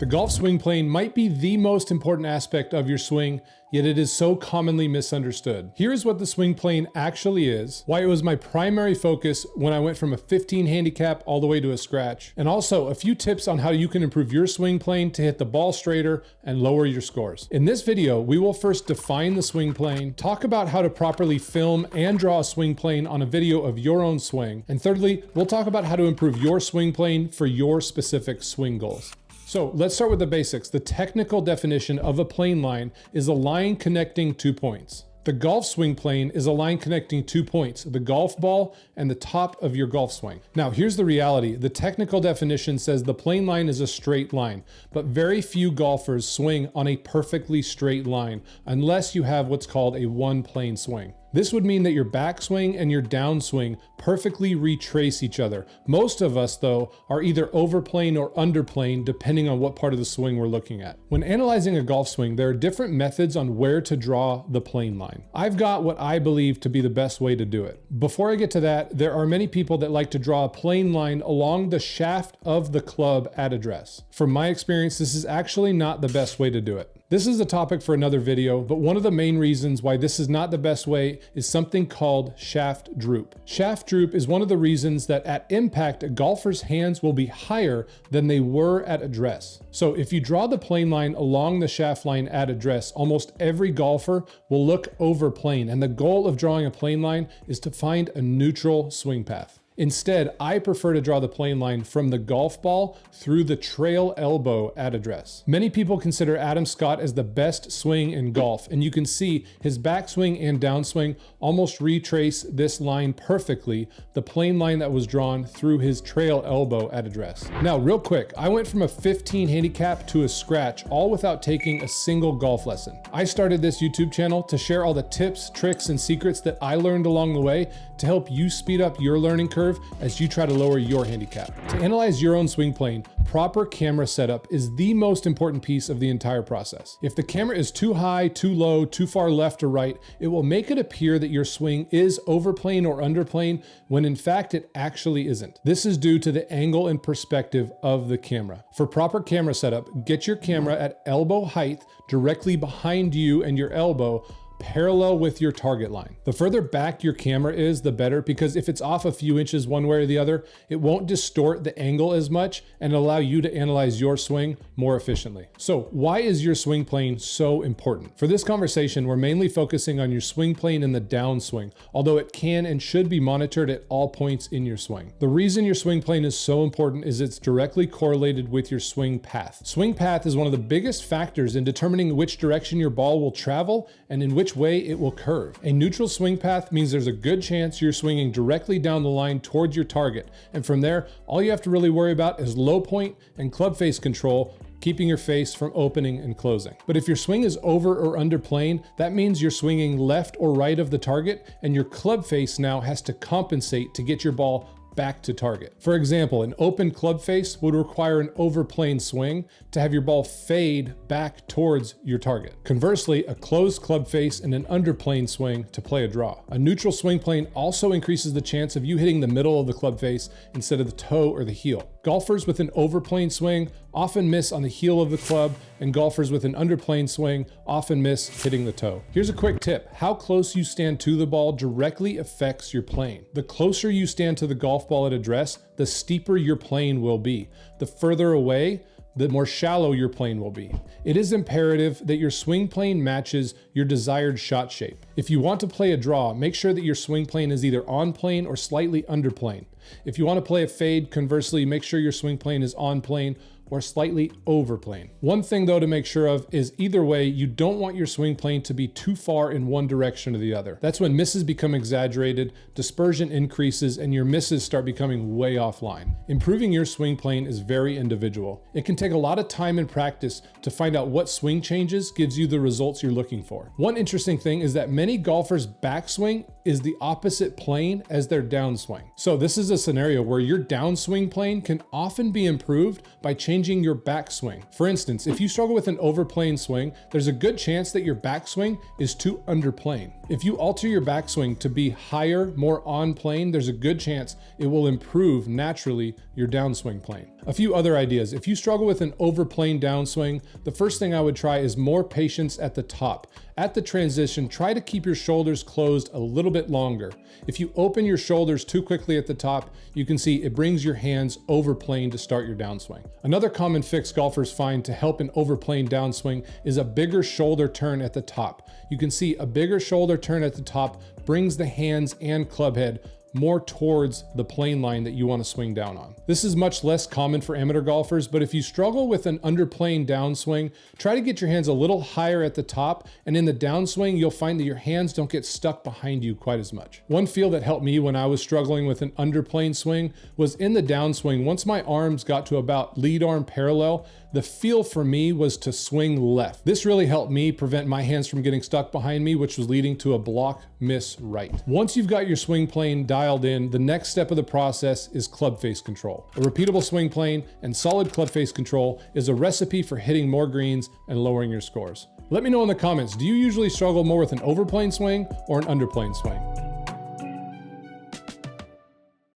The golf swing plane might be the most important aspect of your swing, yet it is so commonly misunderstood. Here's what the swing plane actually is, why it was my primary focus when I went from a 15 handicap all the way to a scratch, and also a few tips on how you can improve your swing plane to hit the ball straighter and lower your scores. In this video, we will first define the swing plane, talk about how to properly film and draw a swing plane on a video of your own swing, and thirdly, we'll talk about how to improve your swing plane for your specific swing goals. So let's start with the basics. The technical definition of a plane line is a line connecting 2 points. The golf swing plane is a line connecting 2 points, the golf ball and the top of your golf swing. Now, here's the reality. The technical definition says the plane line is a straight line, but very few golfers swing on a perfectly straight line unless you have what's called a one plane swing. This would mean that your backswing and your downswing perfectly retrace each other. Most of us, though, are either overplane or underplane, depending on what part of the swing we're looking at. When analyzing a golf swing, there are different methods on where to draw the plane line. I've got what I believe to be the best way to do it. Before I get to that, there are many people that like to draw a plane line along the shaft of the club at address. From my experience, this is actually not the best way to do it. This is a topic for another video, but one of the main reasons why this is not the best way is something called shaft droop. Shaft droop is one of the reasons that at impact, a golfer's hands will be higher than they were at address. So if you draw the plane line along the shaft line at address, almost every golfer will look over plane, and the goal of drawing a plane line is to find a neutral swing path. Instead, I prefer to draw the plane line from the golf ball through the trail elbow at address. Many people consider Adam Scott as the best swing in golf, and you can see his backswing and downswing almost retrace this line perfectly, the plane line that was drawn through his trail elbow at address. Now, real quick, I went from a 15 handicap to a scratch, all without taking a single golf lesson. I started this YouTube channel to share all the tips, tricks, and secrets that I learned along the way to help you speed up your learning curve as you try to lower your handicap. To analyze your own swing plane, proper camera setup is the most important piece of the entire process. If the camera is too high, too low, too far left or right, it will make it appear that your swing is overplane or underplane when in fact it actually isn't. This is due to the angle and perspective of the camera. For proper camera setup, get your camera at elbow height directly behind you and your elbow, parallel with your target line. The further back your camera is, the better, because if it's off a few inches one way or the other, it won't distort the angle as much and allow you to analyze your swing more efficiently. So why is your swing plane so important? For this conversation, we're mainly focusing on your swing plane in the downswing, although it can and should be monitored at all points in your swing. The reason your swing plane is so important is it's directly correlated with your swing path. Swing path is one of the biggest factors in determining which direction your ball will travel and in which way it will curve. A neutral swing path means there's a good chance you're swinging directly down the line towards your target. And from there, all you have to really worry about is low point and club face control, keeping your face from opening and closing. But if your swing is over or under plane, that means you're swinging left or right of the target, and your club face now has to compensate to get your ball back to target. For example, an open club face would require an overplane swing to have your ball fade back towards your target. Conversely, a closed club face and an underplane swing to play a draw. A neutral swing plane also increases the chance of you hitting the middle of the club face instead of the toe or the heel. Golfers with an overplane swing often miss on the heel of the club, and golfers with an underplane swing often miss hitting the toe. Here's a quick tip. How close you stand to the ball directly affects your plane. The closer you stand to the golf ball at address, the steeper your plane will be. The further away, the more shallow your plane will be. It is imperative that your swing plane matches your desired shot shape. If you want to play a draw, make sure that your swing plane is either on plane or slightly under plane. If you want to play a fade, conversely, make sure your swing plane is on plane or slightly over plane. One thing though to make sure of is either way, you don't want your swing plane to be too far in one direction or the other. That's when misses become exaggerated, dispersion increases, and your misses start becoming way offline. Improving your swing plane is very individual. It can take a lot of time and practice to find out what swing changes gives you the results you're looking for. One interesting thing is that many golfers' backswing is the opposite plane as their downswing. So this is a scenario where your downswing plane can often be improved by changing changing your backswing. For instance, if you struggle with an overplaying swing, there's a good chance that your backswing is too underplaying. If you alter your backswing to be higher, more on plane, there's a good chance it will improve naturally your downswing plane. A few other ideas. If you struggle with an overplaying downswing, the first thing I would try is more patience at the top. At the transition, try to keep your shoulders closed a little bit longer. If you open your shoulders too quickly at the top, you can see it brings your hands overplaying to start your downswing. Another common fix golfers find to help an overplaying downswing is a bigger shoulder turn at the top. You can see a bigger shoulder turn at the top brings the hands and club head more towards the plane line that you want to swing down on. This is much less common for amateur golfers, but if you struggle with an underplaying downswing, try to get your hands a little higher at the top, and in the downswing, you'll find that your hands don't get stuck behind you quite as much. One feel that helped me when I was struggling with an underplaying swing was in the downswing. Once my arms got to about lead arm parallel, the feel for me was to swing left. This really helped me prevent my hands from getting stuck behind me, which was leading to a block miss right. Once you've got your swing plane dialed in, the next step of the process is club face control. A repeatable swing plane and solid club face control is a recipe for hitting more greens and lowering your scores. Let me know in the comments, do you usually struggle more with an overplaying swing or an underplaying swing?